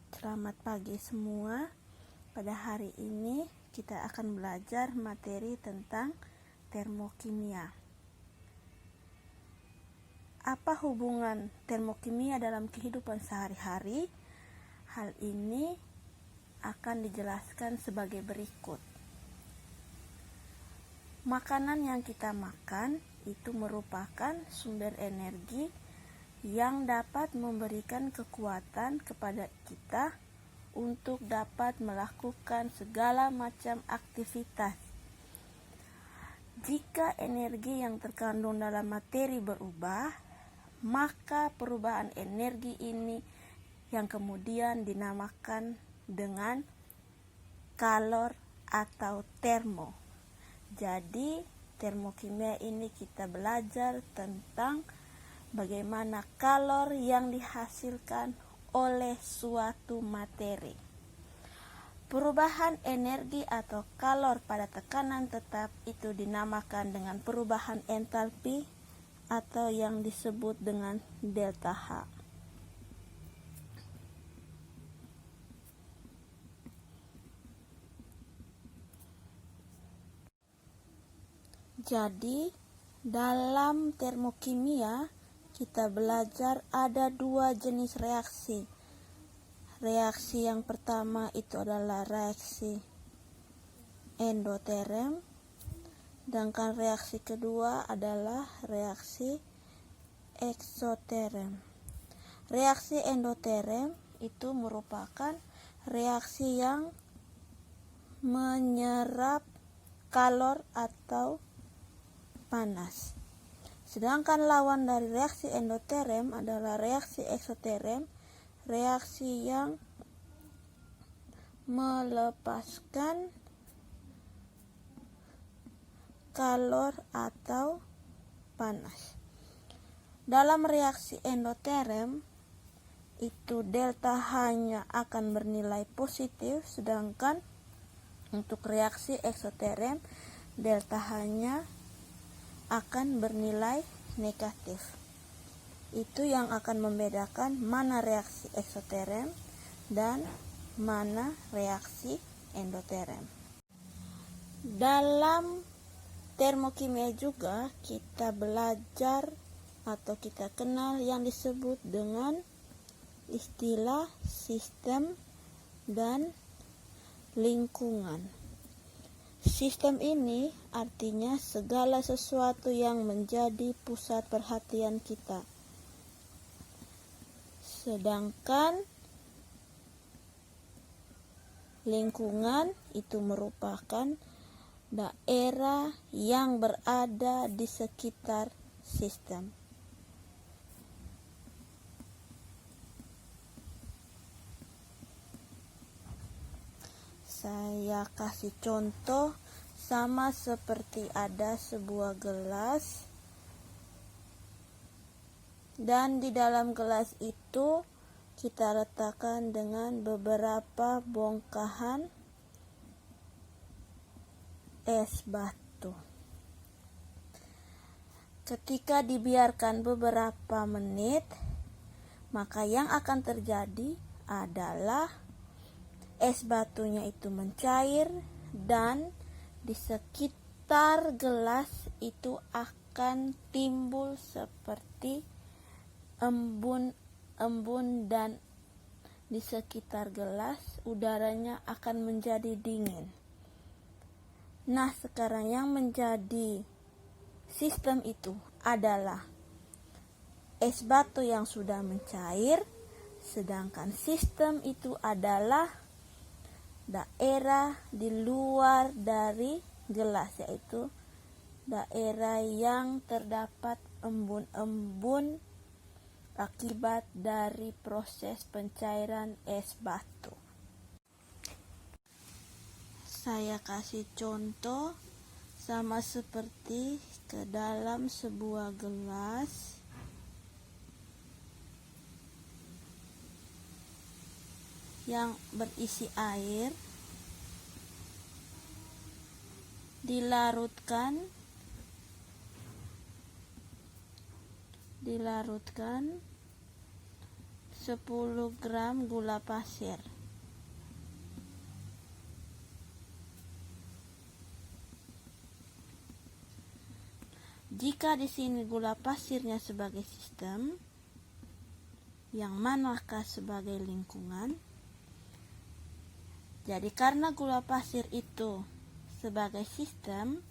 Selamat pagi semua. Pada hari ini kita akan belajar materi tentang termokimia. Apa hubungan termokimia dalam kehidupan sehari-hari? Hal ini akan dijelaskan sebagai berikut. Makanan yang kita makan itu merupakan sumber energi yang dapat memberikan kekuatan kepada kita untuk dapat melakukan segala macam aktivitas. Jika energi yang terkandung dalam materi berubah, maka perubahan energi ini yang kemudian dinamakan dengan kalor atau termo. Jadi, termokimia ini kita belajar tentang bagaimana kalor yang dihasilkan oleh suatu materi. Perubahan energi atau kalor pada tekanan tetap itu dinamakan dengan perubahan entalpi atau yang disebut dengan delta H. Jadi, dalam termokimia kita belajar ada dua jenis reaksi. Reaksi yang pertama itu adalah reaksi endoterem, sedangkan reaksi kedua adalah reaksi eksoterem. Reaksi endoterem itu merupakan reaksi yang menyerap kalor atau panas. Sedangkan lawan dari reaksi endoterem adalah reaksi eksoterem, reaksi yang melepaskan kalor atau panas. Dalam reaksi endoterem itu delta H-nya akan bernilai positif, sedangkan untuk reaksi eksoterem delta H-nya akan bernilai negatif. Itu yang akan membedakan mana reaksi eksoterem dan mana reaksi endoterem. Dalam termokimia juga kita belajar atau kita kenal yang disebut dengan istilah sistem dan lingkungan. Sistem ini artinya segala sesuatu yang menjadi pusat perhatian kita. Sedangkan lingkungan itu merupakan daerah yang berada di sekitar sistem. Saya kasih contoh sama seperti ada sebuah gelas dan di dalam gelas itu kita letakkan dengan beberapa bongkahan es batu. Ketika dibiarkan beberapa menit, maka yang akan terjadi adalah es batunya itu mencair dan di sekitar gelas itu akan timbul seperti embun dan di sekitar gelas udaranya akan menjadi dingin. Nah, sekarang yang menjadi sistem itu adalah es batu yang sudah mencair, sedangkan sistem itu adalah daerah di luar dari gelas, yaitu daerah yang terdapat embun-embun akibat dari proses pencairan es batu. Saya kasih contoh sama seperti ke dalam sebuah gelas yang berisi air dilarutkan 10 gram gula pasir. Jika di sini gula pasirnya sebagai sistem, yang manakah sebagai lingkungan? Jadi karena gula pasir itu sebagai sistem,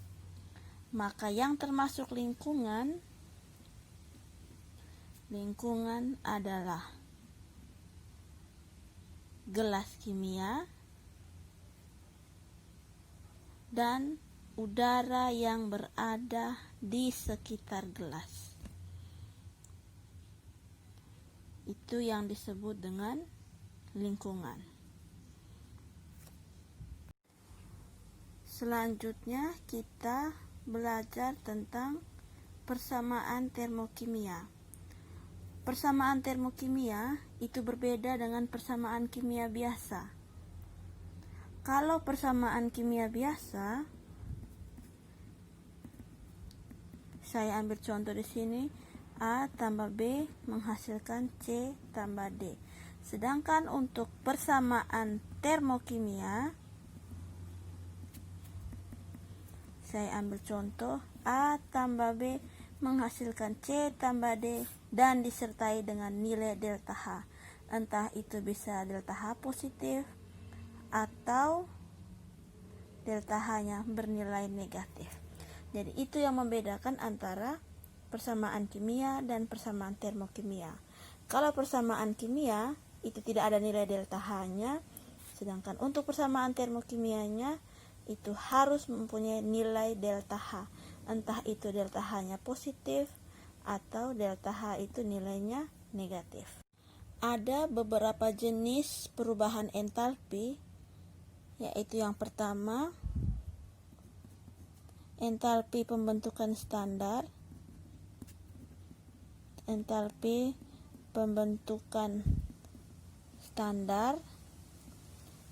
maka yang termasuk lingkungan adalah gelas kimia dan udara yang berada di sekitar gelas. Itu yang disebut dengan lingkungan. Selanjutnya kita belajar tentang persamaan termokimia. Persamaan termokimia itu berbeda dengan persamaan kimia biasa. Kalau persamaan kimia biasa, saya ambil contoh di sini, A tambah B menghasilkan C tambah D. Sedangkan untuk persamaan termokimia, saya ambil contoh A tambah B menghasilkan C tambah D dan disertai dengan nilai delta H. Entah itu bisa delta H positif atau delta H-nya bernilai negatif. Jadi itu yang membedakan antara persamaan kimia dan persamaan termokimia. Kalau persamaan kimia itu tidak ada nilai delta H-nya, sedangkan untuk persamaan termokimianya itu harus mempunyai nilai delta H. Entah itu delta H-nya positif atau delta H itu nilainya negatif. Ada beberapa jenis perubahan entalpi, yaitu yang pertama, entalpi pembentukan standar. Entalpi pembentukan standar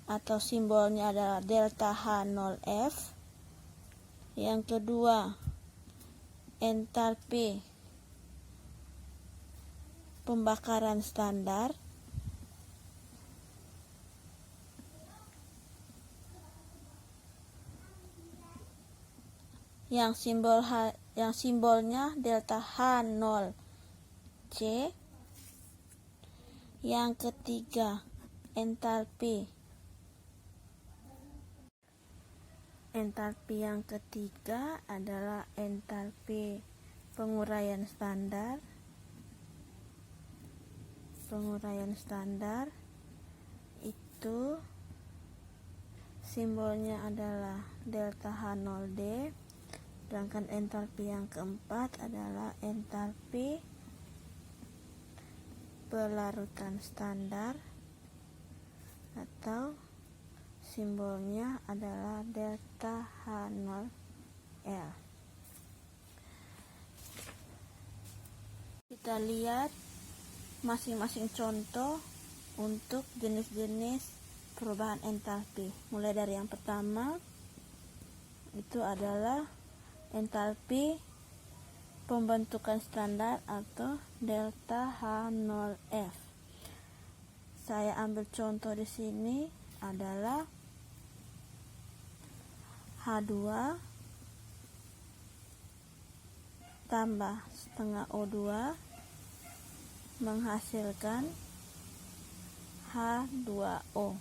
atau simbolnya adalah delta H0F. Yang kedua, entalpi pembakaran standar. Yang simbolnya delta H0C. Yang ketiga, entalpi yang ketiga adalah entalpi penguraian standar. Penguraian standar itu simbolnya adalah delta H0D. Sedangkan entalpi yang keempat adalah entalpi pelarutan standar atau simbolnya adalah delta H0L. Kita lihat masing-masing contoh untuk jenis-jenis perubahan entalpi. Mulai dari yang pertama, itu adalah entalpi pembentukan standar atau delta H0F. Saya ambil contoh di sini adalah H2 tambah setengah O2 menghasilkan H2O.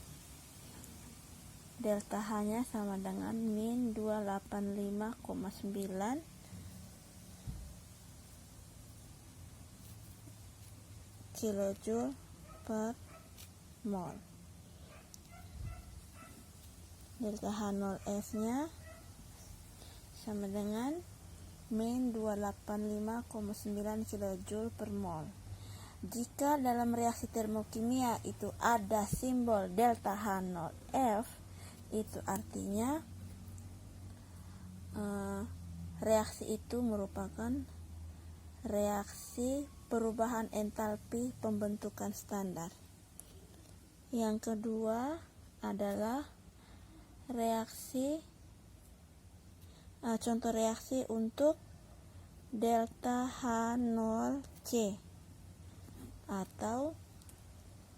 Delta H-nya sama dengan min 285,9 kilojoule per mol. Delta H0F-nya sama dengan min 285,9 kilojoule per mol. Jika dalam reaksi termokimia itu ada simbol delta H0F, itu artinya reaksi itu merupakan reaksi perubahan entalpi pembentukan standar. Yang kedua adalah contoh reaksi untuk delta H0C atau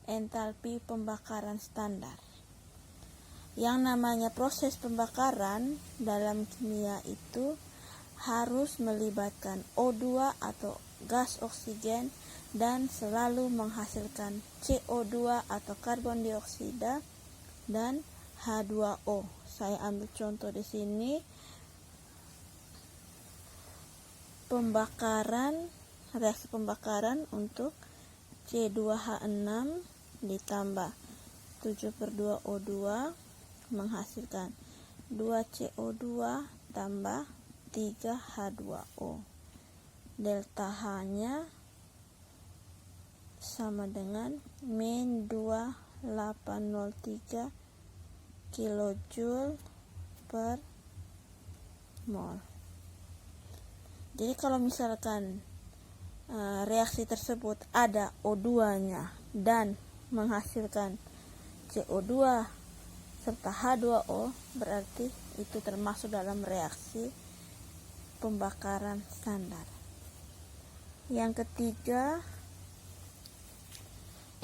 entalpi pembakaran standar. Yang namanya proses pembakaran dalam kimia itu harus melibatkan O2 atau gas oksigen dan selalu menghasilkan CO2 atau karbon dioksida dan H2O. Saya ambil contoh di sini. Reaksi pembakaran untuk C2H6 ditambah 7/2O2 menghasilkan 2CO2 tambah 3H2O. Delta H-nya sama dengan min 2803 kilojoule per mol. Jadi kalau misalkan reaksi tersebut ada O2-nya dan menghasilkan CO2 serta H2O, berarti itu termasuk dalam reaksi pembakaran standar. Yang ketiga,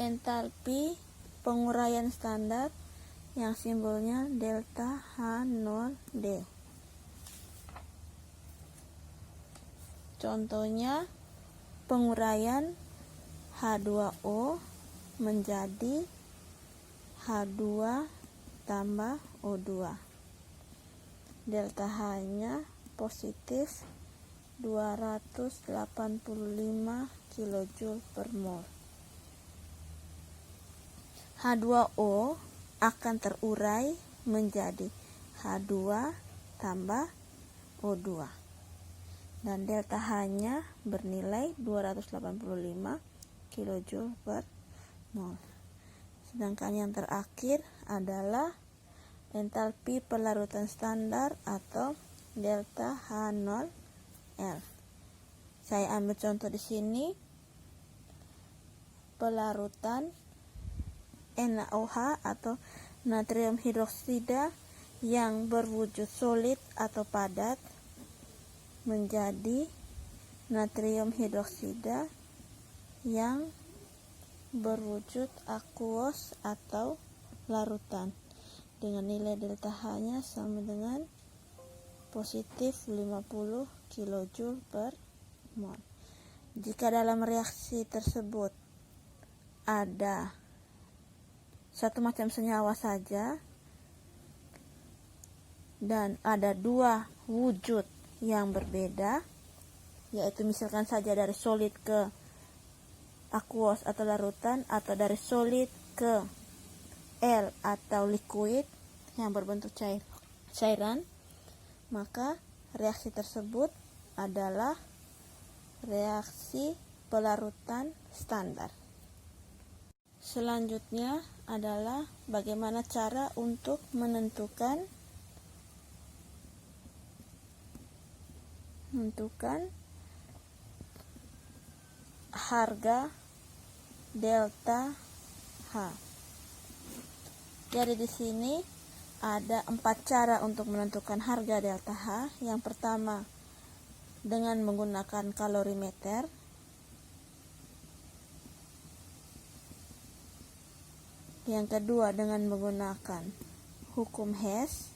entalpi penguraian standar yang simbolnya delta H0D. Contohnya, penguraian H2O menjadi H2 tambah O2. Delta H-nya positif 285 kilojoule per mol. H2O akan terurai menjadi H2 tambah O2. Dan delta H-nya bernilai 285 kilojoule per mol. Sedangkan yang terakhir adalah entalpi pelarutan standar atau delta H0L. Saya ambil contoh di sini. Pelarutan NaOH atau natrium hidroksida yang berwujud solid atau padat menjadi natrium hidroksida yang berwujud aquos atau larutan dengan nilai delta H-nya sama dengan positif 50 kilojoule per mol. Jika dalam reaksi tersebut ada satu macam senyawa saja dan ada dua wujud yang berbeda, yaitu misalkan saja dari solid ke aquos atau larutan, atau dari solid ke L atau liquid yang berbentuk cairan, maka reaksi tersebut adalah reaksi pelarutan standar. Selanjutnya adalah bagaimana cara untuk menentukan harga delta H. Jadi di sini ada 4 cara untuk menentukan harga delta H. Yang pertama dengan menggunakan kalorimeter. Yang kedua dengan menggunakan hukum Hess.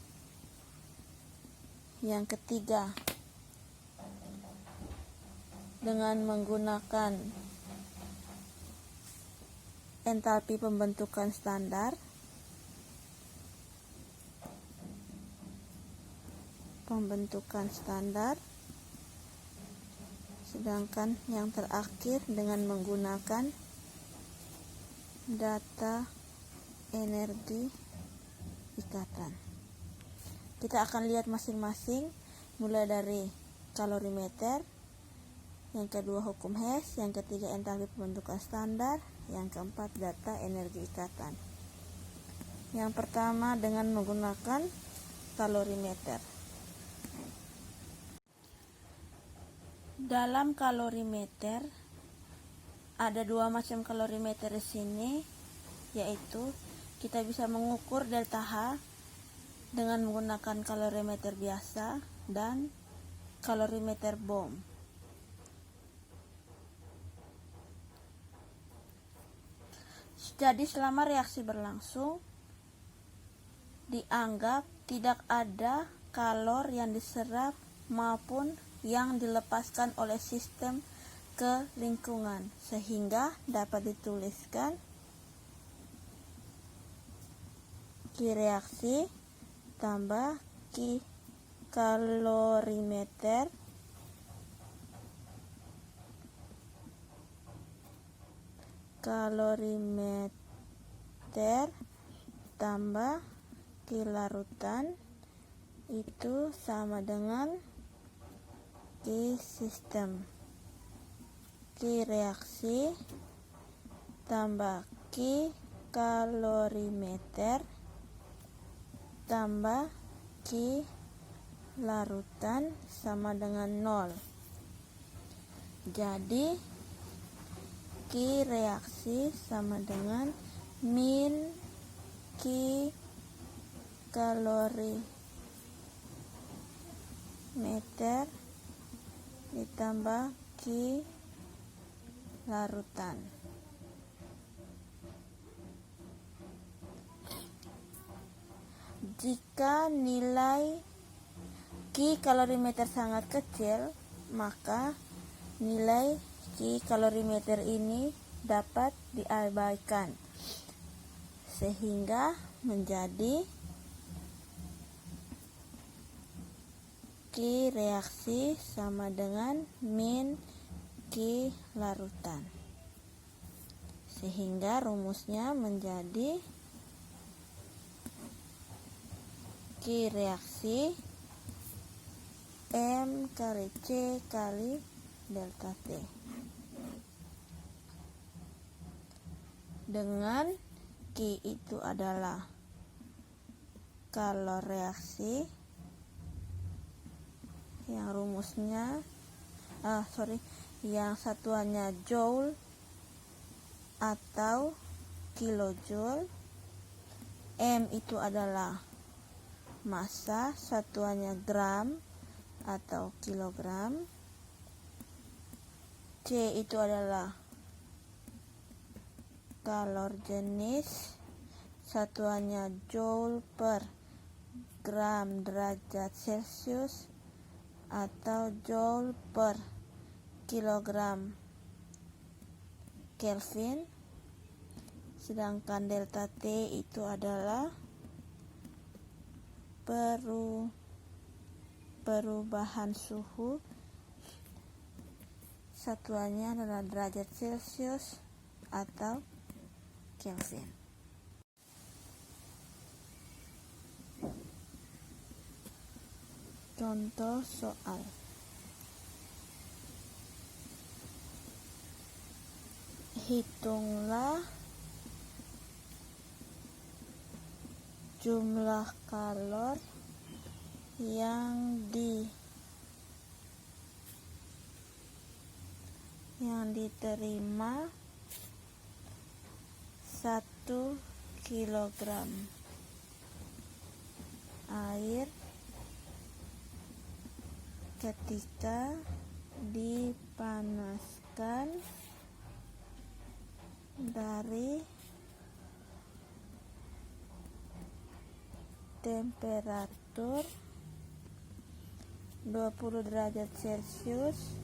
Yang ketiga dengan menggunakan entalpi pembentukan standar. Sedangkan yang terakhir dengan menggunakan data energi ikatan. Kita akan lihat masing-masing, mulai dari kalorimeter, yang kedua hukum Hess, yang ketiga entalpi pembentukan standar, yang keempat data energi ikatan. Yang pertama dengan menggunakan kalorimeter. Dalam kalorimeter ada dua macam kalorimeter di sini, yaitu kita bisa mengukur delta H dengan menggunakan kalorimeter biasa dan kalorimeter Bohm. Jadi selama reaksi berlangsung, dianggap tidak ada kalor yang diserap maupun yang dilepaskan oleh sistem ke lingkungan, sehingga dapat dituliskan Q reaksi tambah Q kalorimeter tambah Q larutan itu sama dengan Q sistem. Q reaksi tambah Q kalorimeter tambah Q larutan sama dengan 0. Jadi Q reaksi sama dengan min Q kalorimeter ditambah Q larutan. Jika nilai Q kalorimeter sangat kecil, maka nilai Q kalorimeter ini dapat diabaikan, sehingga menjadi Q reaksi sama dengan min Q larutan, sehingga rumusnya menjadi Q reaksi M kali C kali delta T, dengan Q itu adalah kalor reaksi yang rumusnya yang satuannya joule atau kilojoule. M itu adalah massa, satuannya gram atau kilogram. C itu adalah kalor jenis, satuannya joule per gram derajat Celcius atau joule per kilogram Kelvin. Sedangkan delta T itu adalah perubahan suhu, satuannya adalah derajat Celcius atau Kelvin. Contoh soal. Hitunglah jumlah kalor yang diterima 1 kilogram air ketika dipanaskan dari temperatur 20 derajat Celcius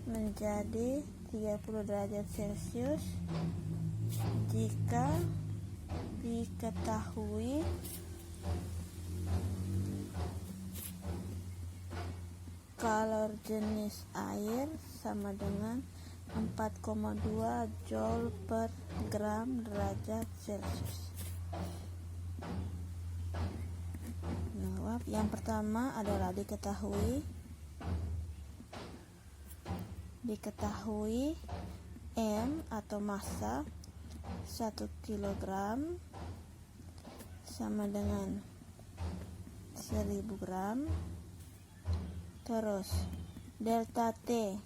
menjadi 30 derajat Celcius jika diketahui kalor jenis air sama dengan 4,2 joule per gram derajat Celcius. Yang pertama adalah diketahui M atau massa 1 kg sama dengan 1000 gram. Terus delta T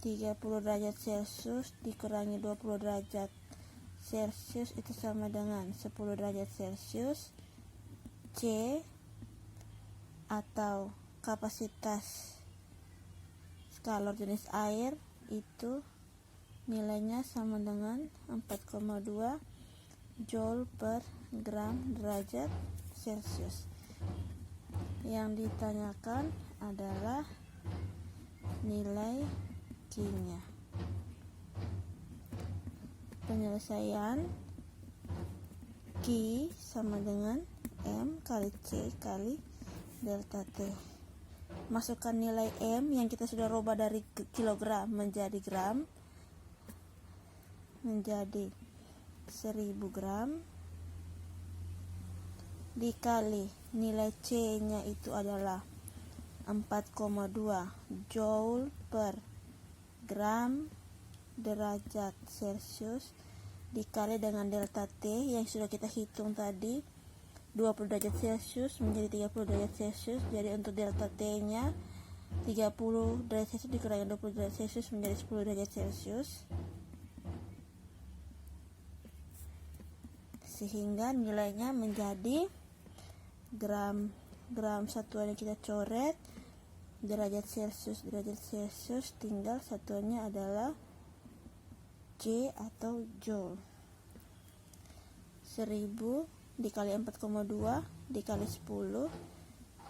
30 derajat Celcius dikurangi 20 derajat Celcius itu sama dengan 10 derajat Celcius. C atau kapasitas kalor jenis air itu nilainya sama dengan 4,2 Joule per gram derajat Celcius. Yang ditanyakan adalah nilai Q-nya. Penyelesaian Q sama dengan M kali C kali delta T. Masukkan nilai M yang kita sudah rubah dari kilogram menjadi gram, menjadi 1000 gram, dikali nilai C-nya itu adalah 4,2 Joule per gram derajat Celcius, dikali dengan delta T yang sudah kita hitung tadi 20 derajat Celcius menjadi 30 derajat Celcius. Jadi untuk delta T-nya 30 derajat Celcius dikurangi 20 derajat Celcius menjadi 10 derajat Celcius, sehingga nilainya menjadi gram satuannya kita coret, derajat Celcius tinggal satuannya adalah J atau Joule. 1000 dikali 4,2 dikali 10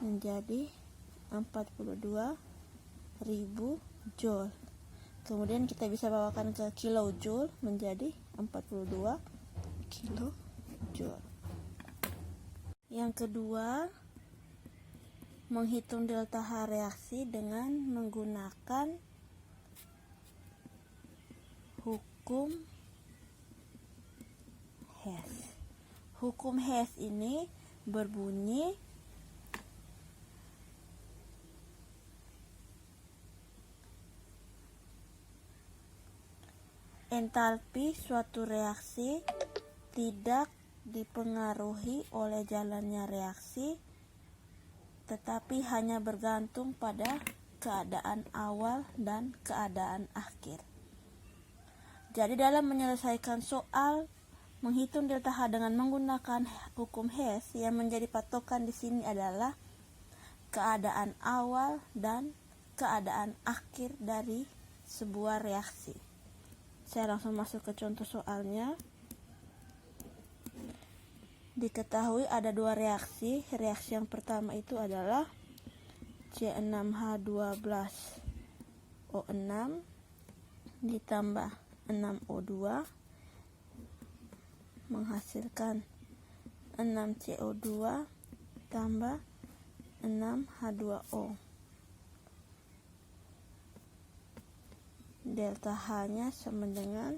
menjadi 42.000 Joule. Kemudian kita bisa bawakan ke kilojoule menjadi 42 kilojoule. Yang kedua, menghitung delta H reaksi dengan menggunakan hukum Hess. Hukum Hess ini berbunyi entalpi suatu reaksi tidak dipengaruhi oleh jalannya reaksi, tetapi hanya bergantung pada keadaan awal dan keadaan akhir. Jadi dalam menyelesaikan soal menghitung delta H dengan menggunakan hukum Hess, yang menjadi patokan di sini adalah keadaan awal dan keadaan akhir dari sebuah reaksi. Saya langsung masuk ke contoh soalnya. Diketahui ada dua reaksi. Reaksi yang pertama itu adalah C6H12O6 ditambah 6O2 menghasilkan 6CO2 tambah 6H2O. Delta H-nya sama dengan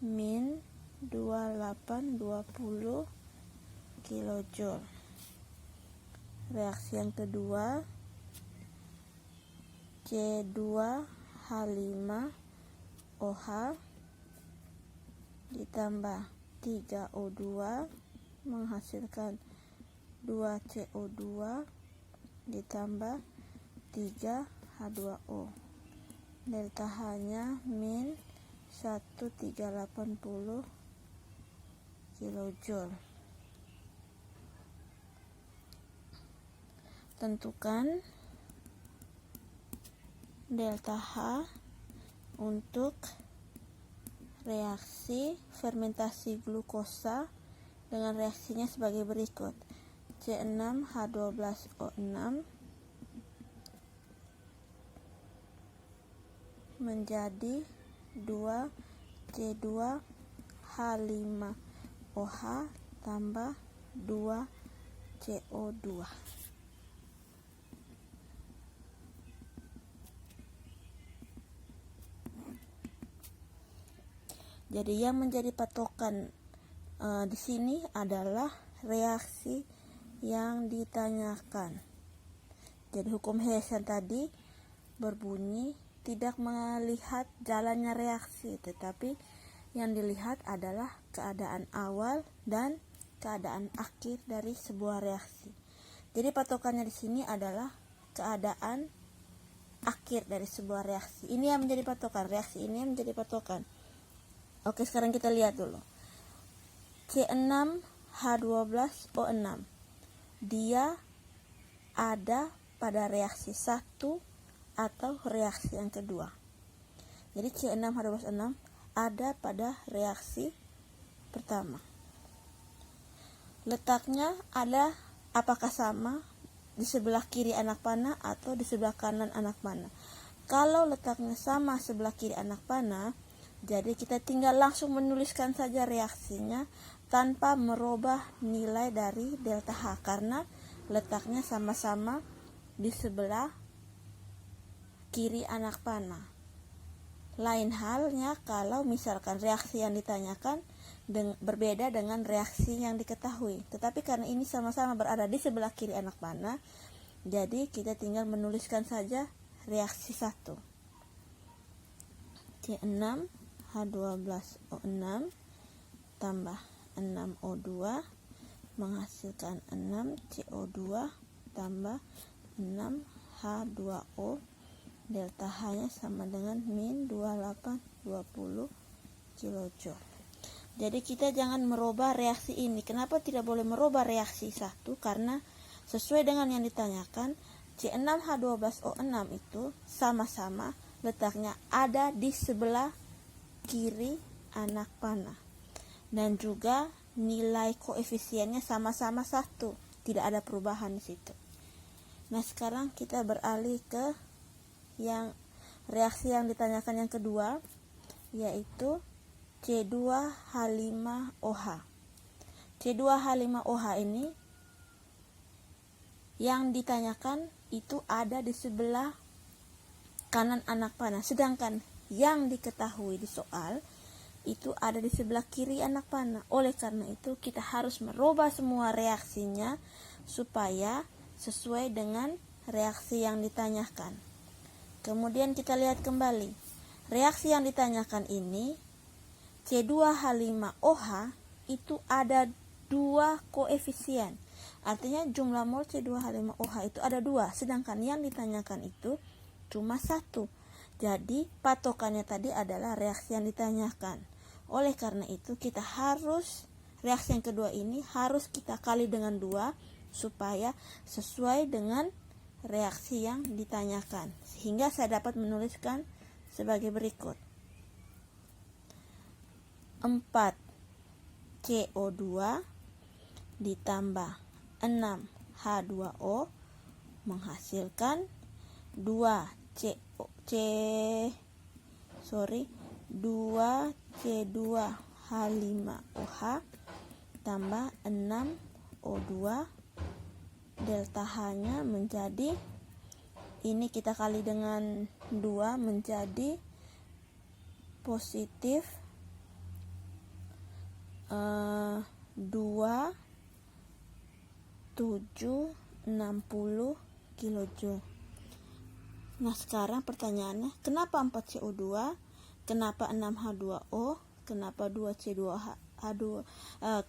min 2820 kilojoule. Reaksi yang kedua, C2H5OH ditambah 3O2 menghasilkan 2CO2 ditambah 3H2O. Delta H-nya min 1380 kilojoule. Tentukan delta H untuk reaksi fermentasi glukosa dengan reaksinya sebagai berikut. C6H12O6 menjadi 2C2H5OH tambah 2CO2. Jadi yang menjadi patokan di sini adalah reaksi yang ditanyakan. Jadi hukum Hess yang tadi berbunyi tidak melihat jalannya reaksi, tetapi yang dilihat adalah keadaan awal dan keadaan akhir dari sebuah reaksi. Jadi patokannya di sini adalah keadaan akhir dari sebuah reaksi. Ini yang menjadi patokan, reaksi ini yang menjadi patokan. Oke, sekarang kita lihat dulu. C6H12O6. Dia ada pada reaksi 1 atau reaksi yang kedua. Jadi C6H12O6 ada pada reaksi pertama. Letaknya ada apakah sama di sebelah kiri anak panah atau di sebelah kanan anak panah. Kalau letaknya sama sebelah kiri anak panah, jadi kita tinggal langsung menuliskan saja reaksinya tanpa merubah nilai dari delta H karena letaknya sama-sama di sebelah kiri anak panah. Lain halnya kalau misalkan reaksi yang ditanyakan berbeda dengan reaksi yang diketahui. Tetapi karena ini sama-sama berada di sebelah kiri anak panah, jadi kita tinggal menuliskan saja reaksi 1. C6H12O6 tambah 6O2 menghasilkan 6CO2 tambah 6H2O. Delta H-nya sama dengan min 2820 kJ. Jadi kita jangan merubah reaksi ini. Kenapa tidak boleh merubah reaksi 1? Karena sesuai dengan yang ditanyakan, C6H12O6 itu sama-sama letaknya ada di sebelah kiri anak panah. Dan juga nilai koefisiennya sama-sama 1. Tidak ada perubahan di situ. Nah, sekarang kita beralih ke yang reaksi yang ditanyakan yang kedua, yaitu C2H5OH. C2H5OH ini yang ditanyakan itu ada di sebelah kanan anak panah, sedangkan yang diketahui di soal itu ada di sebelah kiri anak panah. Oleh karena itu kita harus merubah semua reaksinya supaya sesuai dengan reaksi yang ditanyakan. Kemudian kita lihat kembali. Reaksi yang ditanyakan ini C2H5OH itu ada 2 koefisien. Artinya jumlah mol C2H5OH itu ada 2, sedangkan yang ditanyakan itu cuma 1. Jadi patokannya tadi adalah reaksi yang ditanyakan. Oleh karena itu kita harus reaksi yang kedua ini harus kita kali dengan 2 supaya sesuai dengan reaksi yang ditanyakan, sehingga saya dapat menuliskan sebagai berikut. 4CO2 ditambah 6H2O menghasilkan 2C2H5OH tambah 6O2. Delta H-nya menjadi, ini kita kali dengan 2 menjadi positif 2760 kJ. Nah, sekarang pertanyaannya, kenapa 4CO2, kenapa 6H2O, kenapa 2C2H2,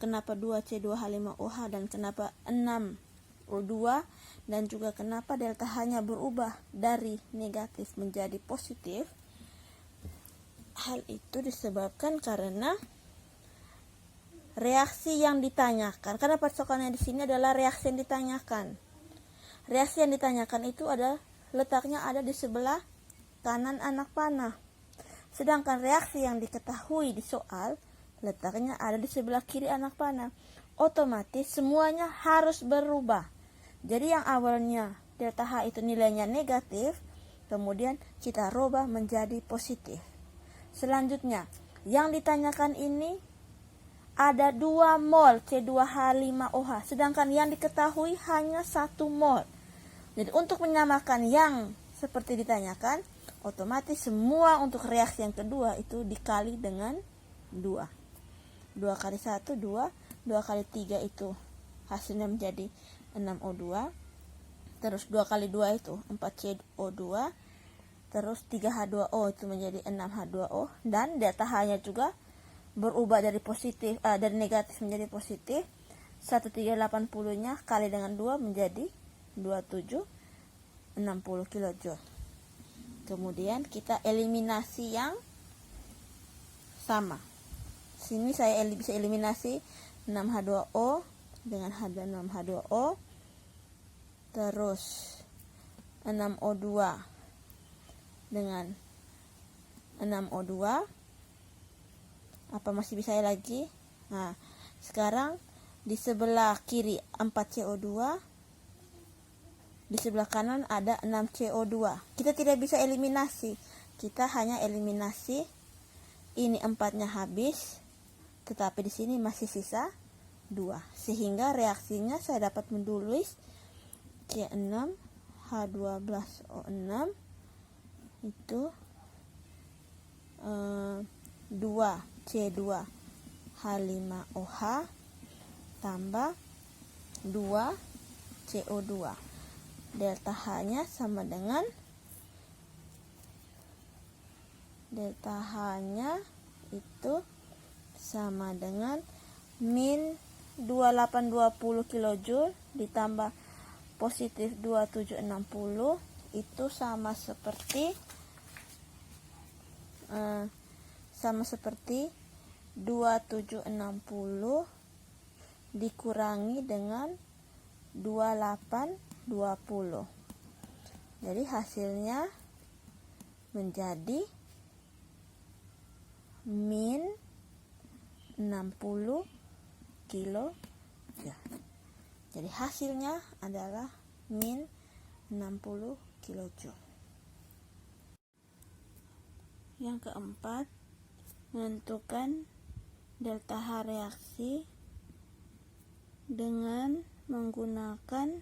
kenapa 2C2H5OH dan kenapa 6O2, dan juga kenapa delta H-nya berubah dari negatif menjadi positif? Hal itu disebabkan karena reaksi yang ditanyakan. Karena patokannya di sini adalah reaksi yang ditanyakan. Reaksi yang ditanyakan itu adalah letaknya ada di sebelah kanan anak panah. Sedangkan reaksi yang diketahui di soal letaknya ada di sebelah kiri anak panah. Otomatis semuanya harus berubah. Jadi yang awalnya delta H itu nilainya negatif, kemudian kita rubah menjadi positif. Selanjutnya, yang ditanyakan ini ada 2 mol C2H5OH, sedangkan yang diketahui hanya 1 mol. Jadi untuk menyamakan yang seperti ditanyakan, otomatis semua untuk reaksi yang kedua itu dikali dengan 2. 2 kali 1, 2. 2 kali 3 itu hasilnya menjadi 6O2. Terus 2 kali 2 itu 4CO2. Terus 3H2O itu menjadi 6H2O. Dan delta H-nya juga berubah dari positif, dari negatif menjadi positif. 1380-nya kali dengan 2 menjadi 2760 kJ. Kemudian kita eliminasi yang sama. Sini saya bisa eliminasi 6H2O dengan 6H2O. Terus 6O2 dengan 6O2. Apa masih bisa lagi? Nah, sekarang di sebelah kiri 4CO2, di sebelah kanan ada 6CO2. Kita tidak bisa eliminasi, kita hanya eliminasi. Ini 4-nya habis, tetapi di sini masih sisa 2, sehingga reaksinya saya dapat menulis C6H12O6 itu 2C2H5OH tambah 2CO2. Delta H-nya sama dengan itu sama dengan min 2820 kJ ditambah positif 2760, itu sama seperti 2760 dikurangi dengan 2820. Jadi hasilnya menjadi min 60 kilo. Jadi hasilnya adalah min 60 kJ. Yang keempat, menentukan delta H reaksi dengan menggunakan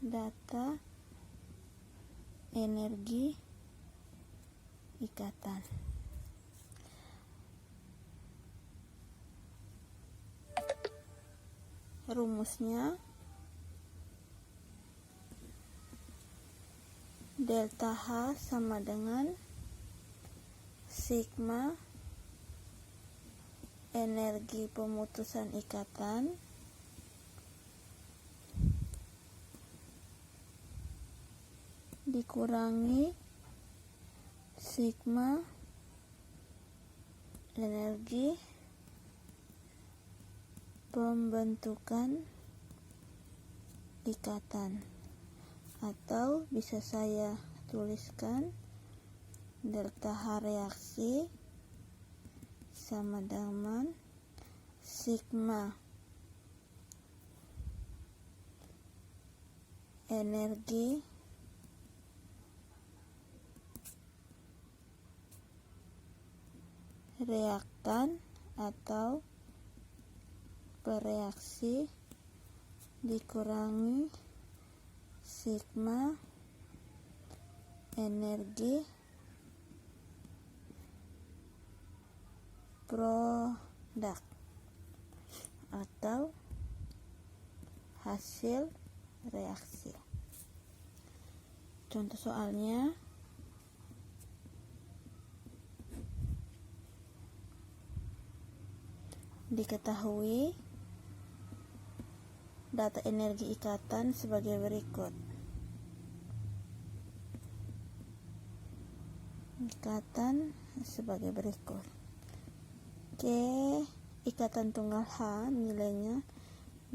data energi ikatan. Rumusnya delta H sama dengan sigma energi pemutusan ikatan dikurangi sigma energi pembentukan ikatan, atau bisa saya tuliskan delta H reaksi sama dengan sigma energi reaktan atau bereaksi dikurangi sigma energi produk atau hasil reaksi. Contoh soalnya, diketahui data energi ikatan sebagai berikut. Ikatan sebagai berikut. Ikatan tunggal H nilainya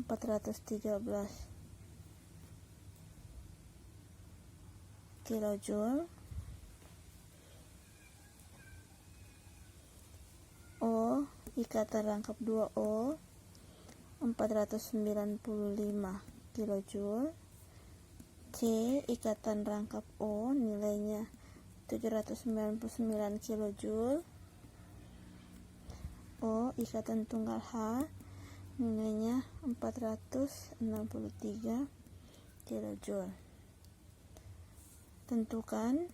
413 kilojoule. O ikatan rangkap 2O 495 kilojoule. C ikatan rangkap O nilainya 799 kilojoule. O ikatan tunggal H nilainya 463 kilojoule. Tentukan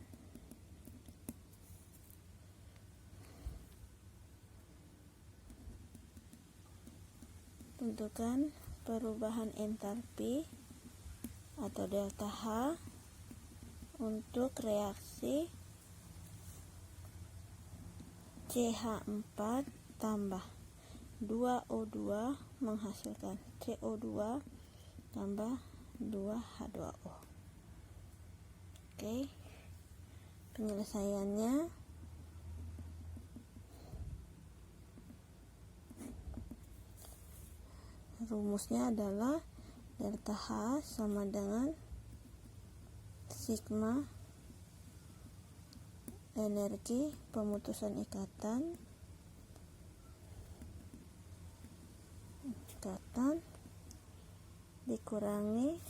perubahan entalpi atau delta H untuk reaksi CH4 tambah 2O2 menghasilkan CO2 tambah 2H2O. Oke, penyelesaiannya rumusnya adalah delta H sama dengan sigma energi pemutusan ikatan dikurangi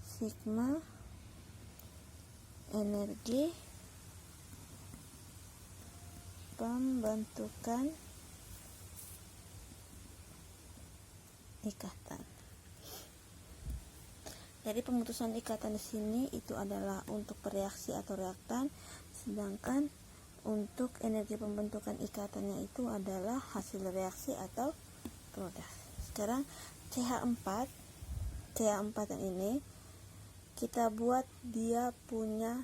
sigma energi pembentukan ikatan. Jadi pemutusan ikatan di sini itu adalah untuk bereaksi atau reaktan, sedangkan untuk energi pembentukan ikatannya itu adalah hasil reaksi atau produk. Sekarang CH4 yang ini kita buat dia punya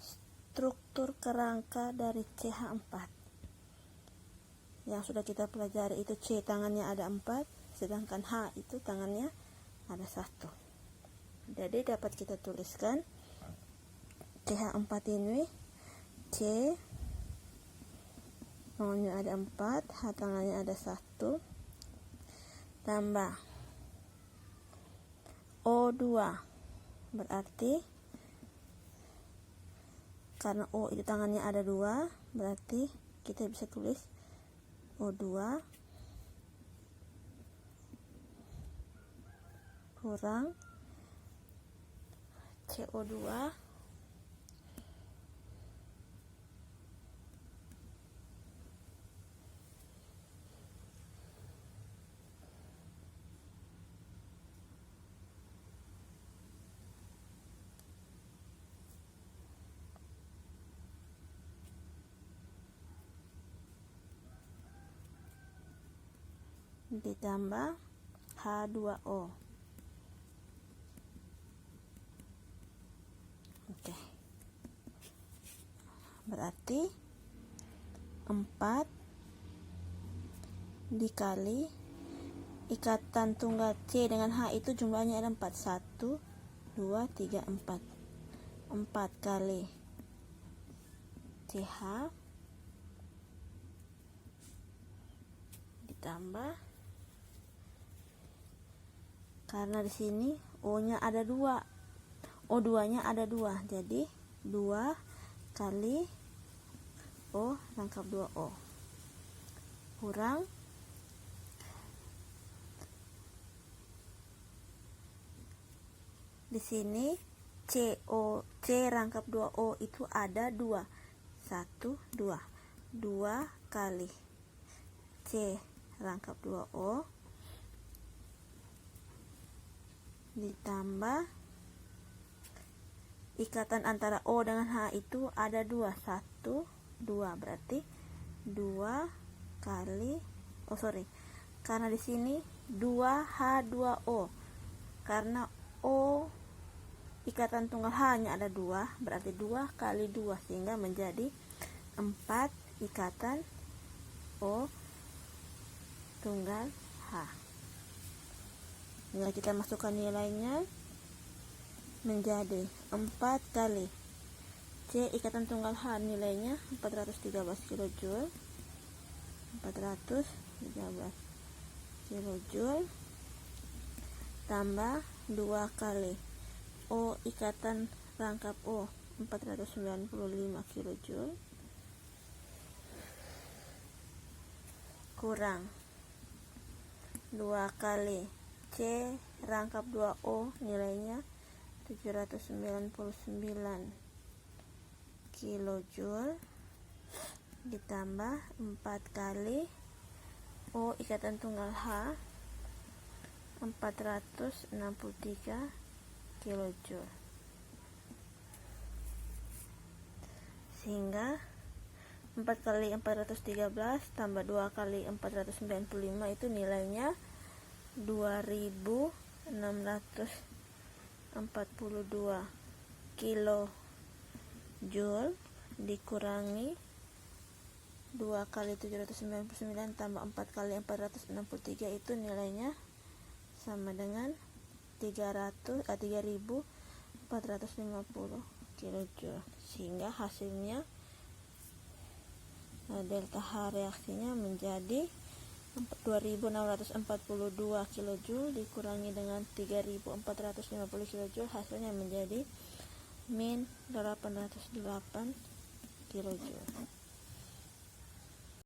struktur kerangka dari CH4 yang sudah kita pelajari. Itu C tangannya ada 4, sedangkan H itu tangannya ada 1. Jadi dapat kita tuliskan CH4 ini, C tangannya ada 4, H tangannya ada 1, tambah O2, berarti karena O itu tangannya ada 2, berarti kita bisa tulis O2 kurang CO2 ditambah H2O. Oke. Berarti 4 dikali ikatan tunggal C dengan H itu jumlahnya ada 4. 1, 2, 3, 4. 4 kali CH ditambah, karena di sini O-nya ada 2, O2-nya ada 2, jadi 2 kali O rangkap 2O kurang di sini C rangkap 2O itu ada 2. 1, 2. 2 kali C rangkap 2O ditambah ikatan antara O dengan H itu ada 2. 1, 2, berarti 2 kali karena di sini 2H2O, karena O ikatan tunggal H-nya ada 2, berarti 2 kali 2 sehingga menjadi 4 ikatan O tunggal H. Tinggal kita masukkan nilainya menjadi 4 kali C ikatan tunggal H, nilainya 413 kJ, 413 kJ tambah 2 kali O ikatan rangkap O 495 kJ kurang 2 kali C rangkap 2O, nilainya 799 kJ ditambah 4 kali O ikatan tunggal H 463 kJ, sehingga 4 kali 413 tambah 2 kali 495 itu nilainya 2642 kJ dikurangi 2 kali 799 tambah 4 kali 463 itu nilainya sama dengan 3450 kJ, sehingga hasilnya delta H reaksinya menjadi 2642 kJ dikurangi dengan 3450 kJ, hasilnya menjadi min 808 kilojoule.